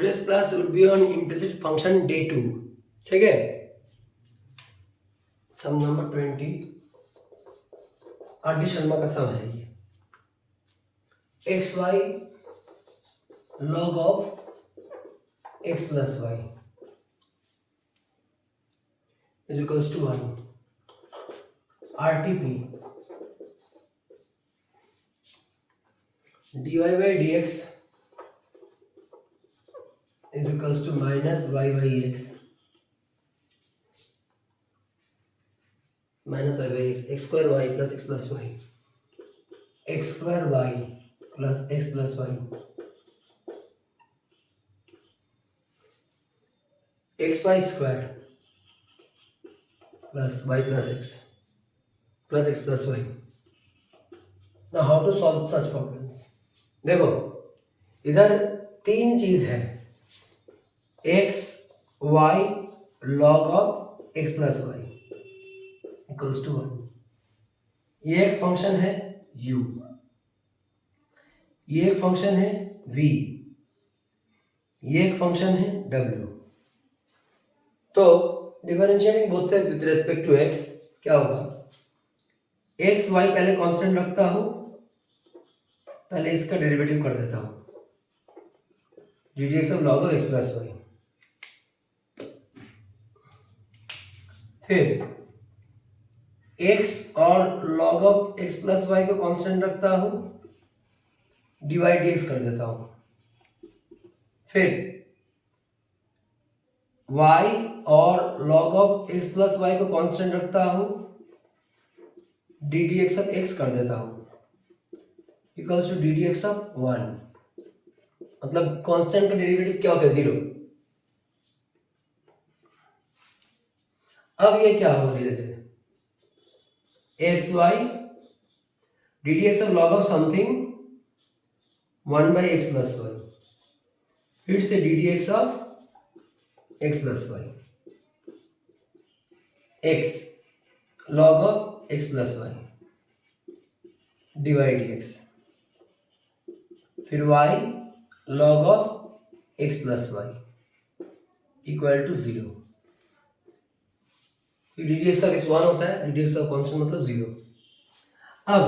today's class will be on implicit function day 2. ठीक है, sum number 20 R D Sharma का sum है ये। X y log of x plus y is equals to 1। R T P d y by d x is equals to minus y by x minus y by x square y plus x plus y x square y plus x plus y x y square plus y plus x plus y। now how to solve such problems? देखो इधर तीन चीज है, x y log of x plus y equals to 1। ये एक function है u, ये एक फंक्शन है v, ये एक फंक्शन है w। तो differentiating both sides with respect to x क्या होगा, एक्स वाई पहले कांस्टेंट रखता हूं, पहले इसका डेरिवेटिव कर देता हूं, d d x of log of x plus y. फिर x और log of x plus y को कांस्टेंट रखता हूं, dy dx कर देता हूं। फिर y और log of x plus y को कांस्टेंट रखता हूं, डी dx ऑफ x कर देता हूं equals to d dx of 1। मतलब कांस्टेंट का डेरिवेटिव क्या होता है, 0। अब ये क्या होगा धीरे धीरे, x y d d x of log of something 1 by x plus y, फिर से d d x of x plus y, x log of x plus y d y d x, फिर y log of x plus y equal to 0। D d x का x 1 होता है, d d x का constant मतलब 0। अब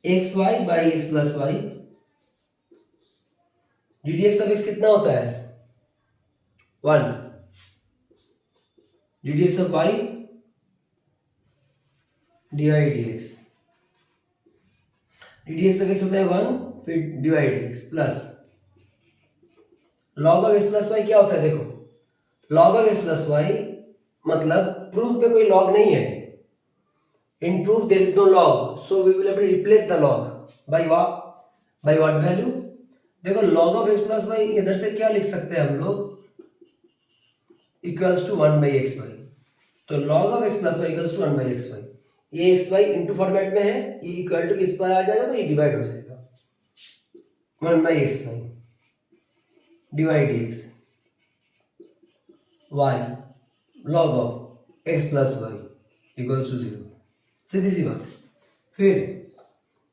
x y by x plus y, d d x का x कितना होता है, 1। D d x of y d y d x, d d x का एक्स होता है 1, फिर d y d x plus log of x plus y क्या होता है, देखो log of x plus y मतलब प्रूफ पे कोई log नहीं है, in proof there is no log, so we will have to replace the log by what value। देखो log of x plus y इधर से क्या लिख सकते हैं हम लोग, equals to 1 by xy। तो log of x plus y equals to 1 by xy, ये xy इंटू फॉर्मेट में है, ये इक्वल टू किस पर आ जाएगा, तो ये डिवाइड हो जाएगा 1 by xy divide dx y log of x plus y equals to 0। सीधी सी बात। फिर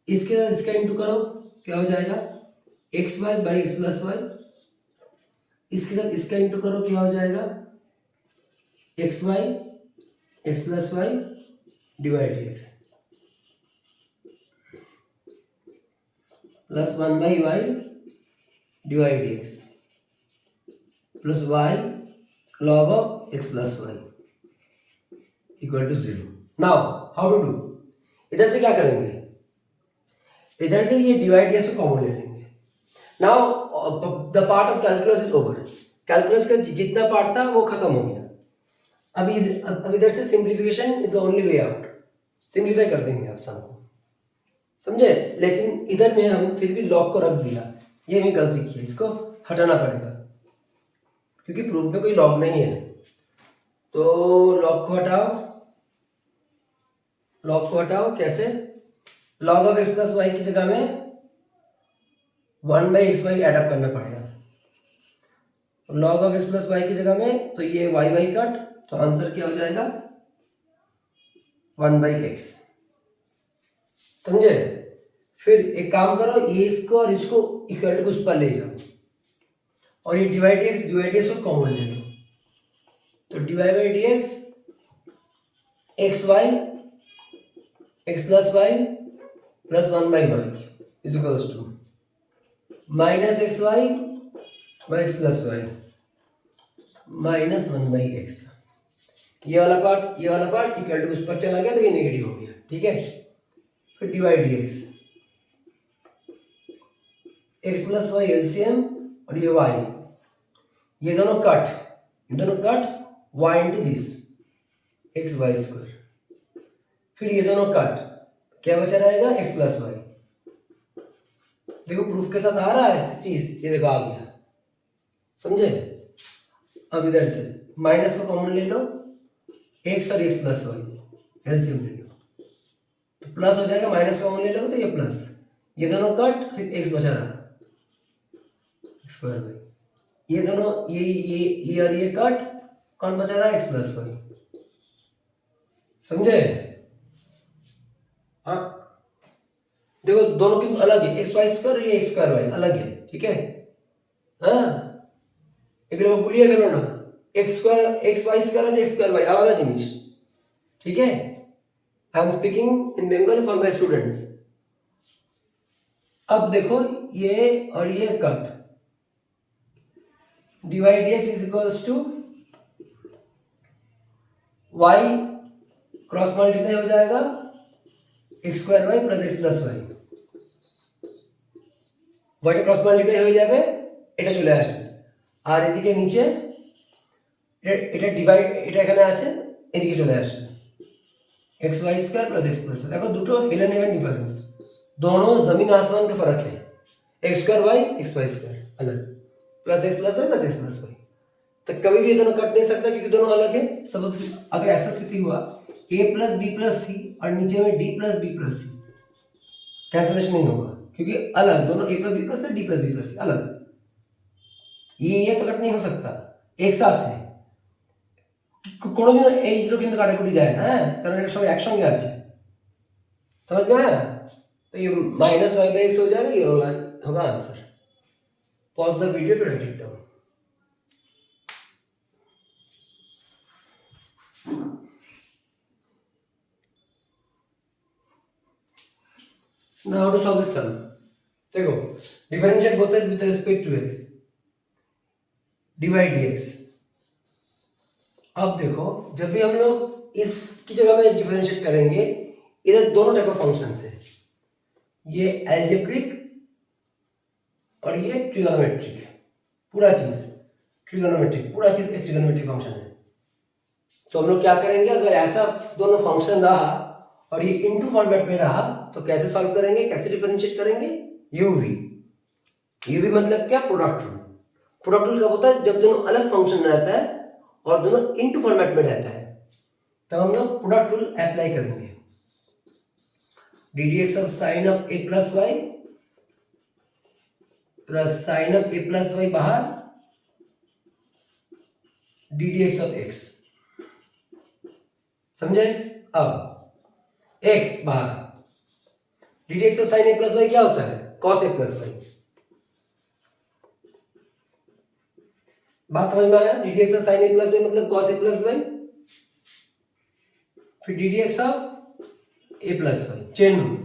इसके साथ इसका इंटू करो, क्या हो जाएगा, x y by x plus y, इसके साथ इसका इंटू करो, क्या हो जाएगा, x y x plus y divide x plus 1 by y divide x plus y log of x plus y equal to 0। now how to do, इधर से क्या करेंगे, इधर से ये डिवाइड या कॉमन ले लेंगे। now the part of calculus is over, calculus का जितना पार्ट था वो खत्म हो गया। अब इधर से simplification is the only way out, simplify कर देंगे आप सबको, समझे। लेकिन इधर में हम फिर भी लॉग को रख दिया, ये हमें गलती की, इसको हटाना पड़ेगा क्योंकि प्रूफ में कोई लॉग नहीं है। तो लॉग को हटाओ कैसे, log of x plus y की जगह में 1 बाई एक्स वाई एडअप करना पड़ेगा, log of x plus y की जगह में, तो ये वाई वाई कट, तो आंसर क्या हो जाएगा 1 बाई एक्स, समझे। फिर एक काम करो, ये इसको और इसको इक्वल टू उस पर ले जाओ, और ये डिवाइड एक्स को कॉमन ले लो, तो divide by d x y x plus y plus 1/y is equals to minus x y by x plus y minus 1/x। ये वाला पार्ट इक्वल टू उस पर चला गया तो ये नेगेटिव हो गया, ठीक है। फिर divide d x plus y LCM, और ये वाई, ये दोनों cut y into this x y square. फिर ये दोनों कट, क्या बचा रहेगा, एक्स प्लस वाई। देखो प्रूफ के साथ आ रहा है चीज, ये देखो आ गया, समझे। अब इधर से माइनस को कॉमन ले लो, एक्स और एक्स प्लस वाई एलसीएम ले लो, तो प्लस हो जाएगा, माइनस कॉमन ले लोगे तो ये प्लस, ये दोनों कट, सिर्फ एक्स बचा रहा स्क्वायर वाई, ये दोनों ये और ये कट, कौन बचा रहा है, एक्स प्लस वाई, समझे। हाँ देखो दोनों की अलग है, एक्स वाई स्क्वायर, ये एक्स स्क्वायर वाई अलग है, ठीक है। हाँ एक लोग गुलिया करो ना, x y square x square y आलादा जिनिस, ठीक है। I am speaking in Bengal for my students. अब देखो ये और ये कट, divide dx is equals to y cross multiply हो जाएगा x square y plus x plus y, ওয়াইটা ক্রস মাল্টিপ্লাই হয়ে যাবে, এটা চলে আসবে, আর এদিকে নিচে এটা ডিভাইড, এটা এখানে আছে, এদিকে চলে আসবে x y square plus x plus. देखो দুটো হেলেন হেভেন डिफरेंस, दोनों जमीन आसमान का फर्क है। X square y x y square अलग, plus x plus y plus x plus y, तो कभी भी ये दोनों कट नहीं सकता क्योंकि दोनों अलग है। सपोज अगर ऐसा स्थिति हुआ a प्लस बी प्लस सी और नीचे में d प्लस बी प्लस सी, कैंसलेशन नहीं होगा क्योंकि अलग, दोनों a प्लस बी प्लस है, d प्लस बी प्लस सी अलग, ये तो कट नहीं हो सकता, एक साथ है। কোনোদিন এই দুটো কিন্তু কাটাকুটি যায় না, কারণ এটা সব একসঙ্গে আছে, समझ में आया। तो ये माइनस वाई बाई एक्स हो जाएगा, ये होगा answer. Pause the video to write it down. Now how to solve this sum? देखो differentiate both sides with respect to x, divide dx। अब देखो जब भी हम लोग इसकी जगह में डिफरेंशिएट करेंगे, इधर दोनों टाइप ऑफ फंक्शंस है, ये एल्जेब्रिक और ये ट्रिगोनोमेट्रिक, पूरा चीज ट्रिगोनोमेट्रिक, पूरा चीज एक ट्रिगोनोमेट्रिक फंक्शन है। तो हम लोग क्या करेंगे, अगर ऐसा दोनों फंक्शन रहा और ये इनटू फॉर्मेट में रहा तो कैसे सॉल्व करेंगे, कैसे डिफरेंशिएट करेंगे, यूवी। यूवी मतलब क्या, प्रोडक्ट रूल। प्रोडक्ट रूल कब होता है, जब दोनों अलग फंक्शन रहता है और दोनों इनटू फॉर्मेट में रहता है, तब हम लोग प्रोडक्ट रूल अप्लाई करेंगे। D d x of sine of a plus y plus sine of a plus y बाहर, d d x of x, समझे। अब एक्स बाहर, d d x of sine a plus y क्या होता है, cos a plus Y. बात समझ में आया, d d x of sine a plus y मतलब कॉस ए प्लस वाई, फिर d d x of a plus y, chain rule.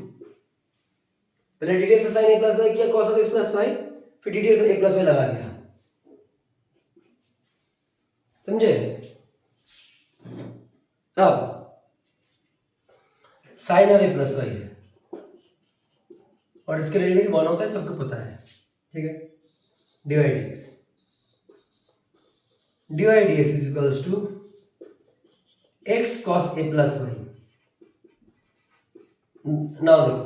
पहले d d x of sine a plus y किया, cos of x plus y, फिर d d x of a plus y लगा दिया, समझे। अब sine of a plus y है और इसके डेरिवेटिव 1 होता है, सबको पता है, ठीक है। Divide x, divide x is equals to x cos a plus y. Now देखो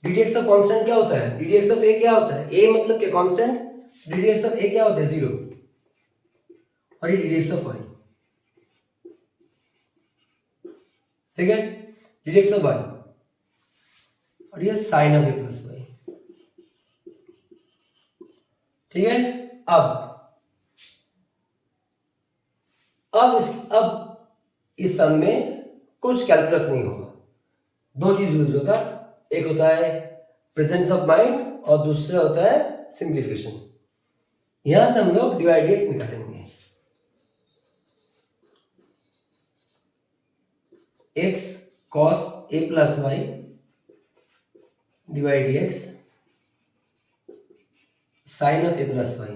d d x of constant क्या होता है, d d x of a क्या होता है, ए मतलब क्या constant, d d x of a क्या होता है, 0, और ये d d x of y, ठीक है, d d x of y, और ये sine of a plus y, ठीक है। अब इस सम में कुछ कैलकुलस नहीं होगा, दो चीज यूज होगा, एक होता है प्रेजेंस ऑफ माइंड और दूसरा होता है सिंप्लीफिकेशन। यहां से हम लोग dy dx निकालेंगे। x cos a plus y dy dx sin of a plus y,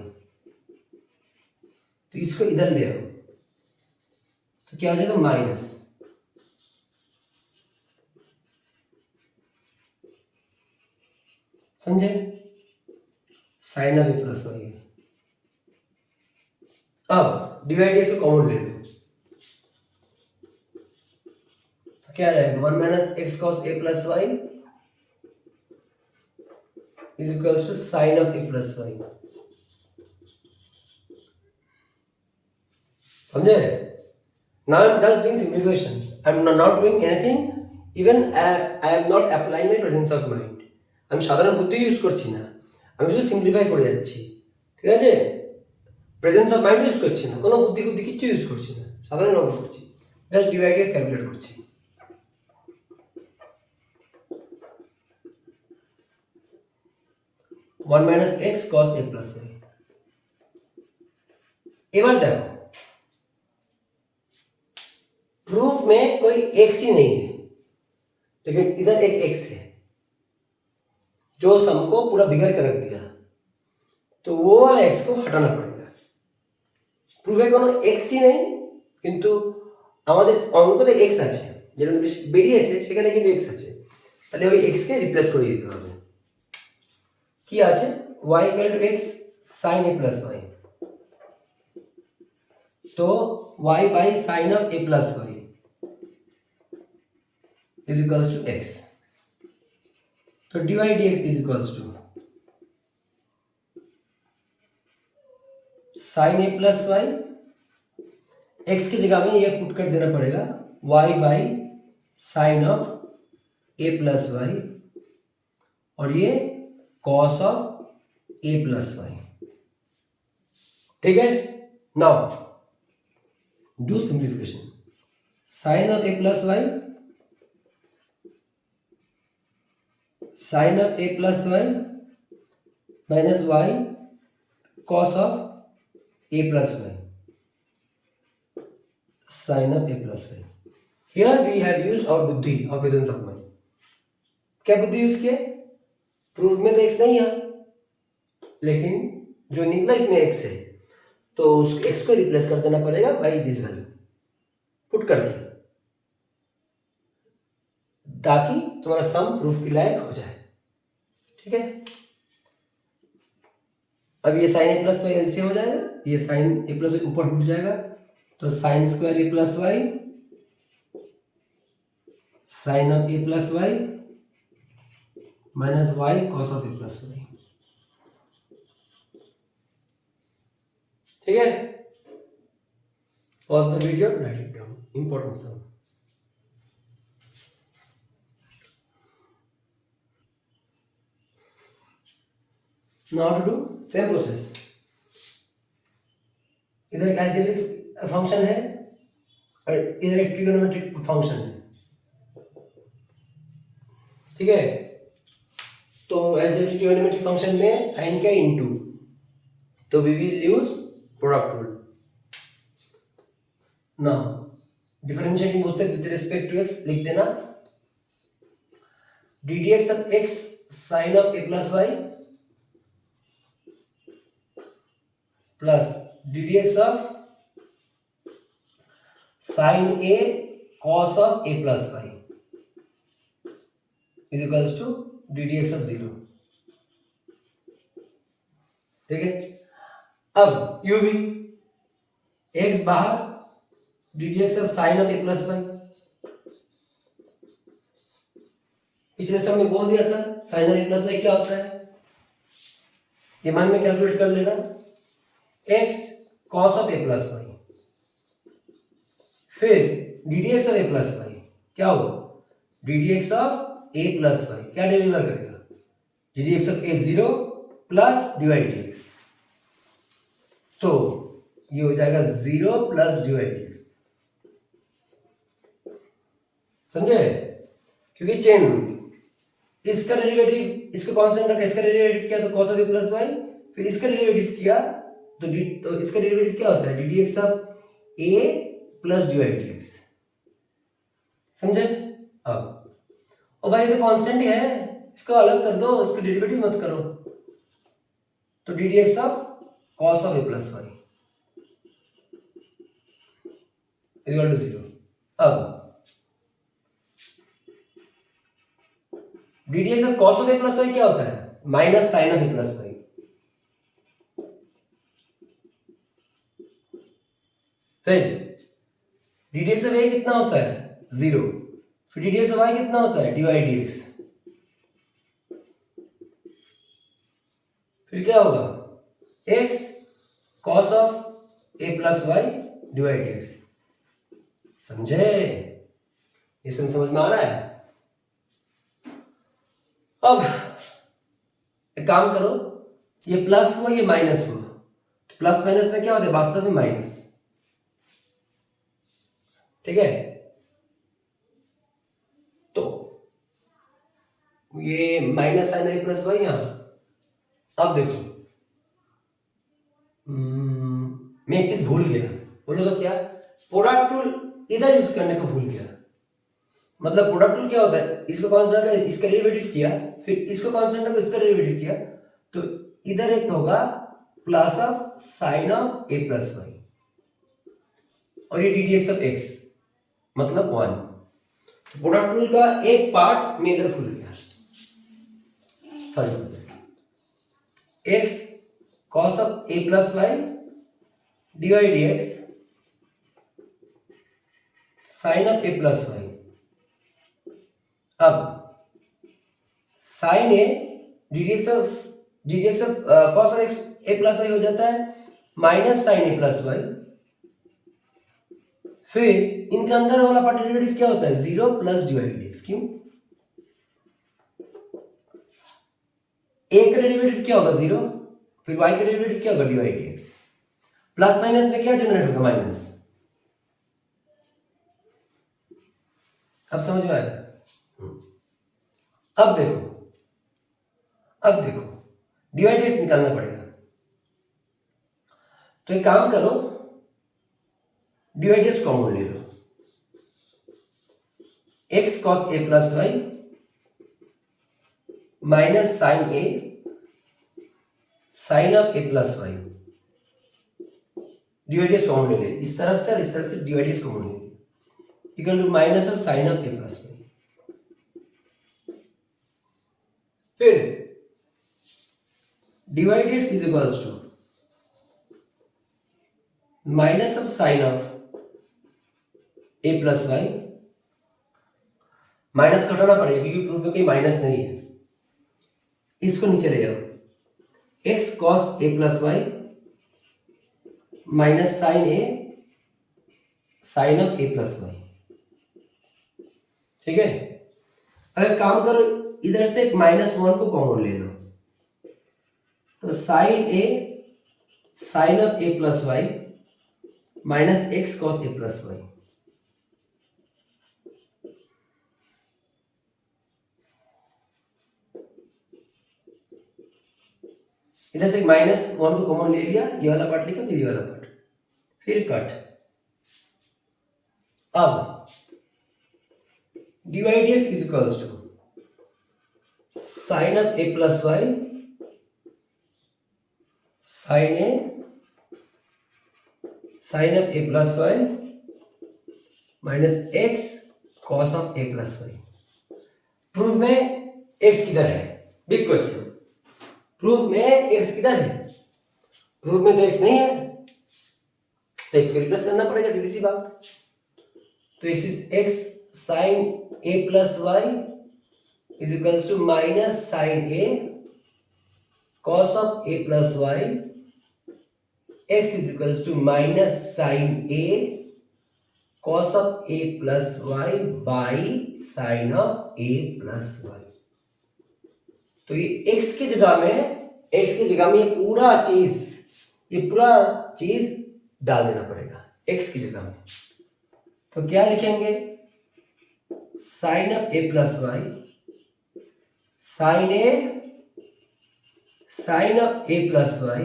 तो इसको इधर ले आओ तो क्या हो जाएगा माइनस, समझे, sine of a plus y. अब डिवाइड इसको कॉमन ले लो तो क्या रहेगा 1 minus x cos a plus y is equals to sine of a plus y. समझे? Now I am just doing simplification, I am not doing anything, even I am not applying my presence of mind. আমি সাধারণ বুদ্ধি use করছি না, আমি শুধু simplify করে যাচ্ছি, ঠিক আছে? প্রেজেন্স অফ মাইন্ড ইউজ করছি না, কোনো বুদ্ধি বুদ্ধি কিছু ইউজ করছি না, সাধারণ অঙ্ক করছি, জাস্ট ডিভাইড এক্স ক্যালকুলেট করছি। 1 minus x cos a plus Y. एबार देखो प्रूफ में कोई एक्स ही नहीं है, लेकिन इधर एक एक्स है जो सम को पूरा बिगड़ कर रख दिया, तो वो वाला एक्स को हटाना पड़ेगा। प्रूफे কোনো एक्स ही नहीं, কিন্তু আমাদের অঙ্কতে x আছে, যেটা বেরিয়েছে সেখানে কিন্তু x আছে, তাহলে ওই x কে রিপ্লেস করে দিতে হবে। কি আছে y equal to x sin a plus y, तो y by sin of a plus y is equals to x, तो dy dx is equals to sin a plus y, x की जगह में ये पुट कर देना पड़ेगा y by sin of a plus y और ये cos of a plus y, ठीक है? Now do simplification, sin of a plus y sin of a plus y minus y cos of a plus y sin of a plus y। Here we have used our बुद्धि और presence of mind. क्या बुद्धि use किया? Proof में तो x नहीं है, लेकिन जो निकला इसमें x है, तो उस x को रिप्लेस कर देना पड़ेगा बाई दिस वैल्यू पुट करके, ताकि तुम्हारा सम प्रूफ के लायक हो जाए, ठीक है? अब ये sine a plus y LCM हो जाएगा, ये साइन ए प्लस वाई ऊपर उठ जाएगा, तो sine square a plus y sine of a plus y minus y cos of a plus y, ठीक है? Pause the video, write it down, important sum. Now to do same process, इधर एक algebraic function है और इधर एक trigonometric function है, ठीक है? तो अलजेब्रिक ट्रिगोनोमेट्रिक फंक्शन में साइन का इनटू, तो we will use product rule. Now differentiating both sides with respect to x लिख देना d d x of x sine of a plus y plus d d x of sine a cos of a plus y is equals to d d x of 0, ठीक है? अब u भी x बाहर d d x of sine of a plus y, पिछले समय में बोल दिया था sine of a plus y क्या होता है, ये मान में कैलकुलेट कर लेना, x cos of a plus y, फिर d d x of a plus y क्या होगा, d d x of a plus y क्या डिलीवर करेगा, d d x of a 0 plus divide d x, तो ये हो जाएगा 0 प्लस डिवाइड डी एक्स, समझे? क्योंकि चेन रूल। इसका डेरिवेटिव, इसको कांस्टेंट रखा, इसका डेरिवेटिव किया तो cos of a plus y, फिर इसका डेरिवेटिव किया तो इसका डेरिवेटिव क्या होता है, d d x of a plus d y d x. समझे? अब और भाई तो कांस्टेंट ही है, इसको अलग कर दो, इसका डेरिवेटिव मत करो, तो d d x of cos of a plus y equal to 0। अब d d x of cos of a plus y क्या होता है, minus sine of a plus y. फिर d d x of a कितना होता है, 0, फिर d d x of y कितना होता है, डी वाई डी एक्स। फिर क्या होगा, x cos of a plus y d y d x. समझे? ये समझ में आ रहा है? अब एक काम करो, ये प्लस हुआ ये माइनस हुआ, तो प्लस माइनस में क्या होता है, वास्तव में माइनस। ठीक है, तो ये minus sine a plus Y यहां। अब देखो, मैं एक चीज भूल गया, बोलो तो क्या, प्रोडक्ट रूल इधर यूज करने को भूल गया। मतलब प्रोडक्ट रूल क्या होता है, इसको कांस्टेंट का इसका डेरिवेटिव किया, फिर इसको कांस्टेंट का इसका डेरिवेटिव किया, तो इधर एक होगा plus of sine of a plus y, और ये d d x of x मतलब 1। तो प्रोडक्ट रूल का एक पार्ट मैं इधर भूल गया, sorry, x cos of a plus y d y d x sine of a plus y. अब sine a d d x of cos of x a plus y हो जाता है minus sine a plus y. फिर इनके अंदर वाला part derivative क्या होता है, 0 plus d y d x. क्यों? ए का डेरिवेटिव क्या होगा, 0, फिर y का डेरिवेटिव क्या होगा, d y d x. Plus minus में क्या जनरेट होगा, माइनस। अब समझ में आया? अब देखो डी वाई डी एक्स निकालना पड़ेगा, तो एक काम करो, d y d x common ले लो, x cos a plus y minus sine a sine of a plus y, d y d x common ले ले, इस तरफ से और इस तरफ से d y d x common ले ले, equal to minus of sine of a plus y. फिर d y d x is equals to minus of sine of a plus y, minus घटाना पड़ेगा क्योंकि प्रूफ में कोई माइनस नहीं है, इसको नीचे ले जाओ, x cos a plus y minus sine a sine of a plus y. ठीक है, अब एक काम करो, इधर से एक -1 को कॉमन ले लो, तो sine a sine of a plus y minus x cos a plus y. इधर से एक -1 को कॉमन ले लिया, ये वाला पार्ट लिखा, फिर ये वाला पार्ट, फिर कट। अब d y d x is equals to sine of a plus y sine a sine of a plus y minus x cos of a plus y. Proof में एक्स किधर है, big question. Proof में x किधर है, proof में तो x नहीं है, तो एक्स को रिप्लेस करना पड़ेगा, सीधी सी बात। तो x sine a plus y is equals to minus sine a cos of a plus y, x is equals to minus sine a cos of a plus y by sine of a plus y. तो ये x की जगह में ये पूरा चीज डाल देना पड़ेगा एक्स की जगह में। तो क्या लिखेंगे, sine of a plus y sine a sine of a plus y,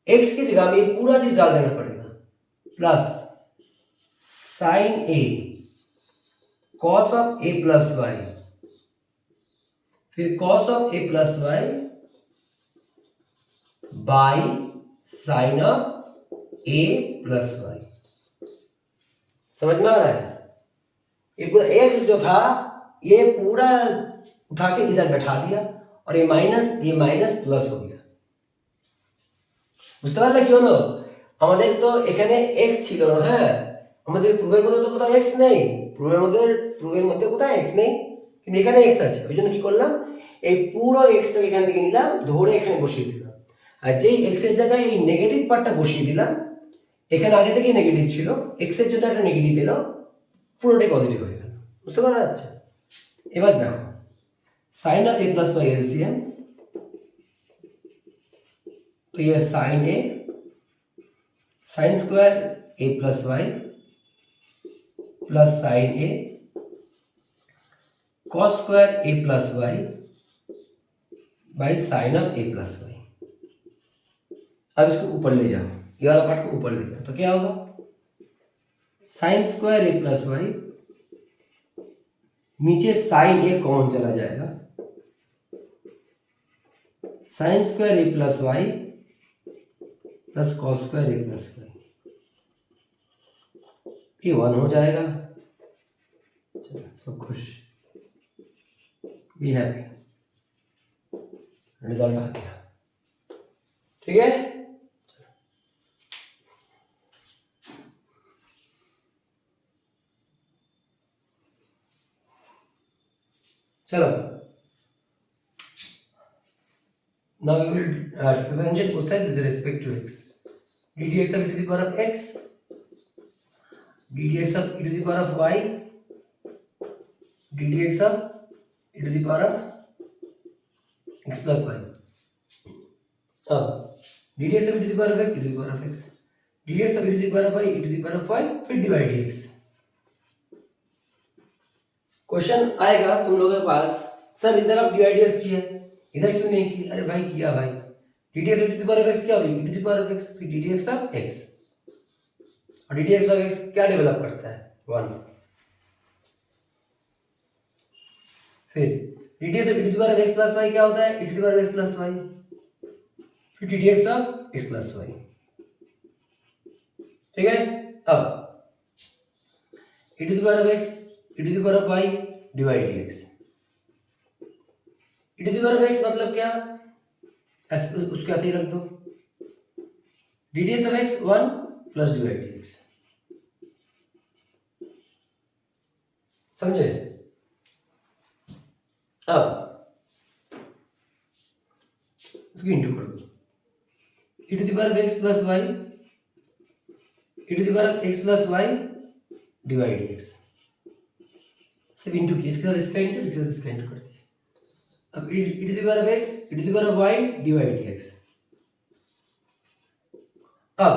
x की जगह में पूरा चीज डाल देना पड़ेगा, plus sine a cos of a plus y, फिर cos of a plus y by sine of a plus y. समझ में आ रहा है? ये पूरा एक्स जो था ये पूरा उठा के इधर बैठा दिया और ये माइनस प्लस हो गया। বুঝতে পারলে কি হলো? আমাদের তো এখানে x ছিল না, হ্যাঁ আমাদের প্রুফের মধ্যে তো কোথাও x নেই, প্রুফের মধ্যে কোথাও x নেই, কিন্তু এখানে x আছে। ওই জন্য কি করলাম, এই পুরো xটাকে এখান থেকে নিলাম, ধরে এখানে বসিয়ে দিলাম, আর যেই x এর জায়গায় এই নেগেটিভ পার্টটা বসিয়ে দিলাম, এখানে আগে থেকেই নেগেটিভ ছিল, x এর জন্য একটা নেগেটিভ এলো, পুরোটাই পজিটিভ হয়ে গেল। বুঝতে পারা যাচ্ছে? এবার দেখো sine of a plus y LCM, तो ये sine a sine square a plus y plus sine a cos square a plus y by sine of a plus y. अब इसको ऊपर ले जाओ, ये वाला पार्ट को ऊपर ले जाओ, तो क्या होगा, sine square a plus y, नीचे साइन ए कॉमन चला जाएगा, sine square a plus y plus cos square a plus y, ये 1 हो जाएगा। चलो सब खुश, बी हैप्पी, रिजल्ट आ गया। ठीक है, चलो now we will differentiate both sides with respect to x. ddx of e to the power of x, ddx of e to the power of y, ddx of e to the power of x plus y. ddx of e to the power of x, e to the power of x, ddx of e to the power of y, e to the power of y, फिर divide dx। Question आएगा तुम लोगों के पास, sir इधर आप divide dx किया, इधर क्यों नहीं किया? अरे भाई किया भाई, ddx of e to the power of x क्या होगी, e to the power of x, फिर ddx of x, और ddx of x क्या डेवलप करता है, 1, फिर ddx of e to the power of x plus y क्या होता है, e to the power of x plus y, फिर ddx of x plus y। ठीक है, अब e to the power of x, e to the power of y divide dx, e to the power of x मतलब क्या, उसको ऐसे ही रख दो, ddx of x 1 plus divide dx। समझे? अब इसको इंटू कर दो, e to the power of x plus y, e to the power of x plus y divide dx, सिर्फ इंटू की, इसके साथ इसका इंटू, इसके साथ इसका इंटू कर दिया। अब e to the power of x, e to the power of y divide dx। अब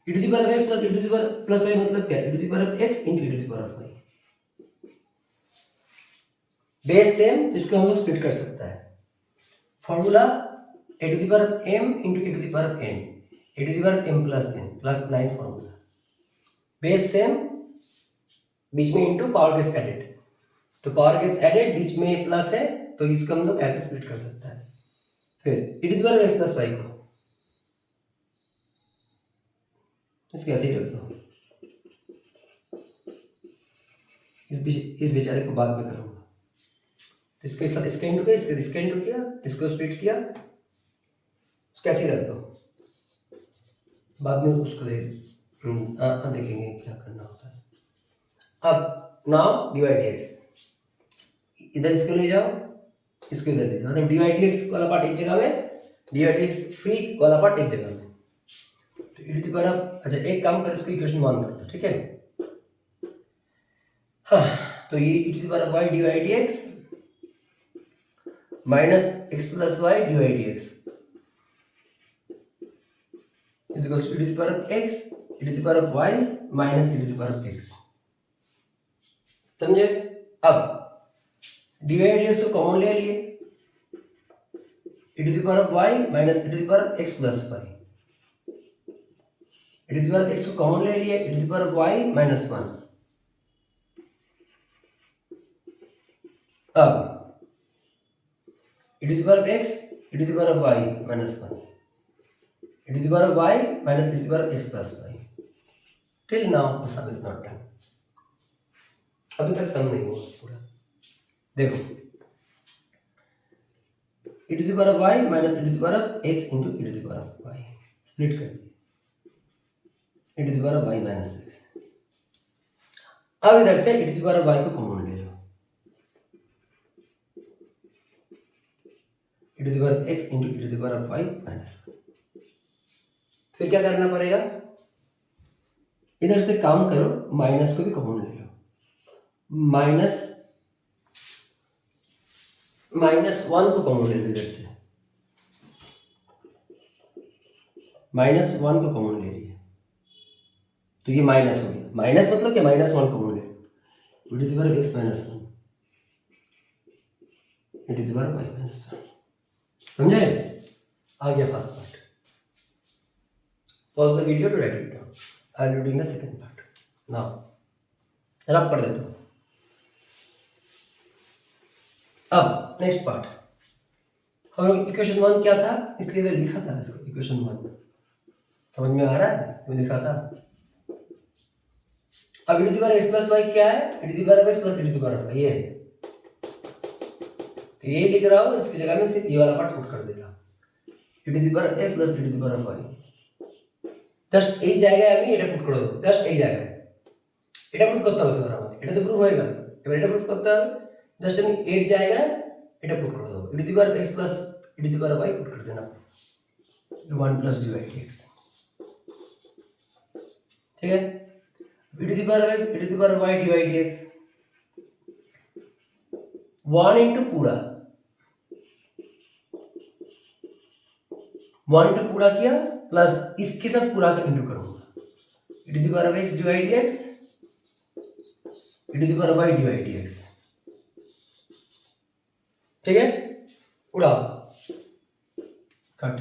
e to the power of x plus e to the power plus y मतलब क्या है, e to the power of x into e to the power of y। Base same, इसको हम लोग split कर सकता है, formula a to the power of m into a to the power of n, a to the power of m plus n plus 9 formula, base same, बीच में into power gets added, तो power gets added बीच में plus है, तो इसको हम लोग ऐसे स्प्लिट कर सकता है। फिर e to the power of x plus y को इसको ऐसे ही रख दो, इस बेचारे को बाद में करूंगा, तो इसके साथ इसका इंटू किया, इसका इंटू किया, इसको स्प्लिट किया, उसको ऐसे ही रख दो, बाद में उसको देखेंगे क्या करना होता है। अब नाउ डिवाइड dx, इधर इसको ले जाओ, इसको इधर ले जाओ, मतलब डिवाइड dx वाला पार्ट एक जगह में, डिवाइड dx फ्री वाला पार्ट एक जगह में, तो e to the power of, अच्छा एक काम कर, इसको इक्वेशन 1 कर दो, ठीक है। हाँ, तो ये e to the power of y divide dx minus x plus y divide dx is equals to e to the power of x, e to the power of y minus e to the power of x। समझे? अब dy/dx को common ले लिए, e to the power of y minus e to the power of x plus y, e to the power of x को common ले लिए, e to the power of y minus 1. अब e to the power of x, e to the power of y minus 1, e to the power of y minus e to the power of x plus y. Till now the sum is not done. अभी तक सम नहीं हुआ पूरा. देखो e to the power of y minus e to the power of x into e to the power of y split कर दिए, e to the power of y minus 6. अब इधर से e to the power of y को common ले लो, e to the power of x into e to the power of y minus 1. फिर क्या करना पड़ेगा, इधर से काम करो, माइनस को भी कॉमन ले लो, -1 को कॉमन ले लो, इधर से -1 को कॉमन ले लिया तो ये माइनस हो गया. माइनस मतलब क्या, -1 कॉमन ले लो, e to the power of x minus 1 e to the power of y minus 1. समझे? आ गया first part. Pause the video to write it down. I will doing the second part now. Rub कर देता हूं. अब next part, हम लोग equation 1 क्या था, इसलिए तो लिखा था इसको इक्वेशन 1. समझ में आ रहा है क्यों लिखा था? अब e to the power x plus y क्या है, e to the power of x plus e to the power of y ये है. तो ये लिख रहा हूं, इसकी जगह में सिर्फ ये वाला पार्ट पुट कर देगा, e to the power of x plus e to the power of y. Just এই জায়গায় আমি এটা পুট করে দেব, জাস্ট এই জায়গায় এটা প্রুফ করতে হবে তোমার আমাকে, এটা তো প্রুফ হয়ে গেল. এবার এটা প্রুফ করতে হবে, জাস্ট আমি এর জায়গায় এটা পুট করে দেব, e to the power of x plus e to the power of y put कर देना, 1 plus dy/dx. ठीक है, e to the power of x e to the power of y dy/dx 1 into पूरा 1 into पूरा किया plus इसके साथ पूरा का इंटू करूंगा, e to the power of x dy/dx e to the power of y dy/dx. ठीक है, उड़ा कट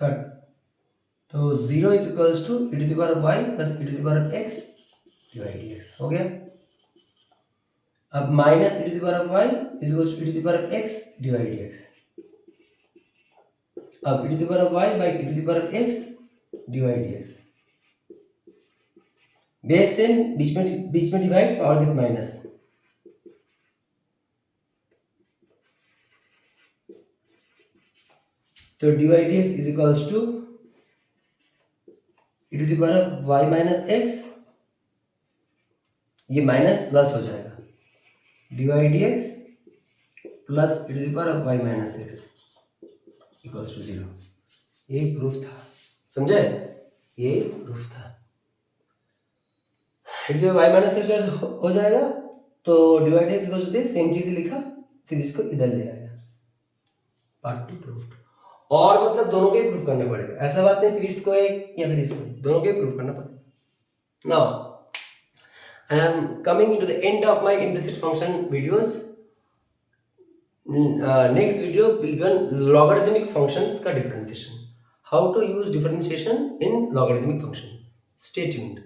कट. तो 0 is equals to e to the power of y plus e to the power of x dy/dx हो गया. अब minus e to the power of y is equals to e to the power of x dy/dx. अब e to the power of y by e to the power of x dy/dx. Base same, बीच में divide, power with minus. तो dy/dx is equals to e to the power of y minus x, ये minus plus हो जाएगा, dy/dx प्लस e to the power of y minus x equals to 0. ये proof था, समझे? ये प्रूफ था. e to the power of y minus x हो जाएगा तो dy/dx equals to this, same चीज लिखा, सिर्फ इसको इधर ले आया. Part 2 proof. और मतलब दोनों के प्रूफ करने पड़ेगा, ऐसा बात नहीं सिर्फ इसको एक या फिर इसको, दोनों के प्रूफ करना पड़ेगा. Now I am coming into the end of my implicit function videos. Next video will be on logarithmic functions का differentiation, how to use differentiation in logarithmic function. Stay tuned.